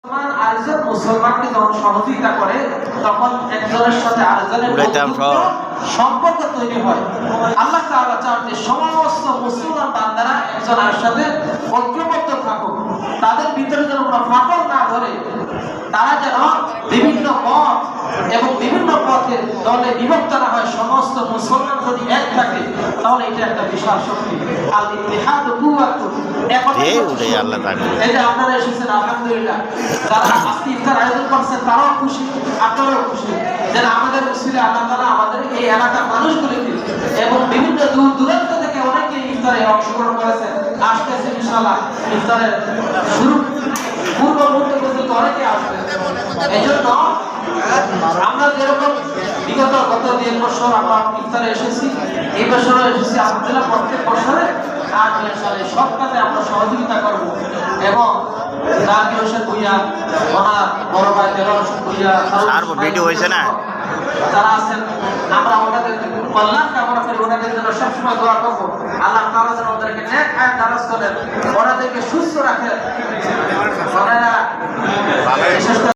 আরেকজন মুসলমানকে যখন সহযোগিতা করে তখন একজনের সাথে আরেকজনের সম্পর্ক তৈরি হয়। আল্লাহ তাআলা চান যে সমস্ত মুসলমান বান্দারা একজনের সাথে ঐক্যবদ্ধ থাকুক, তাদের ভিতরে যেন কোনো ফাটল না ধরে, তারা যেন বিভিন্ন মত এবং বিভিন্ন পথে দলে বিভক্ত না হয়। সমস্ত মুসলমান যদি এক থাকে তাহলে এটা একটা বিশাল শক্তি। আল ইত্তিহাদ কুওয়াতুন। এই যে আপনারা এসেছেন আলহামদুলিল্লাহ, যারা আজকে ইফতার আয়োজন করছেন তারাও খুশি, আপনারাও খুশি যেন আমাদের উসিলে আল্লাহ তাআলা আমাদের এই এলাকার মানুষগুলিকে এবং বিভিন্ন দূর দূরান্ত থেকে অনেকে ইফতারে অংশগ্রহণ করেছেন, আসতেছে ইনশাআল্লাহ ইফতারের শুরু পূর্ব মুহূর্তে পর্যন্ত অনেকে আসবে। এই জন্য আমরা যেরকম বিগত গত 2 বছর আমরা ইফতারে এসেছি, এই বছরও এসেছি আলহামদুলিল্লাহ, প্রত্যেক বছরে আর ইনশাআল্লাহ সব কাজে আমরা সহযোগিতা করব। এবং জাকির হোসেন ভূঁইয়া, ওনার বড় ভাই দেলোয়ার হোসেন ভূঁইয়া, ভিডিও হয়েছে না, যারা আছেন আমরা ওনাদের কল্যাণ কামনা করি, ওনাদের জন্য সবসময় দোয়া করবো। আল্লাহ তাআলা যেন ওদেরকে নেক হায়াত দারাজ করেন, ওনাদেরকে সুস্থ রাখেন। ওনারা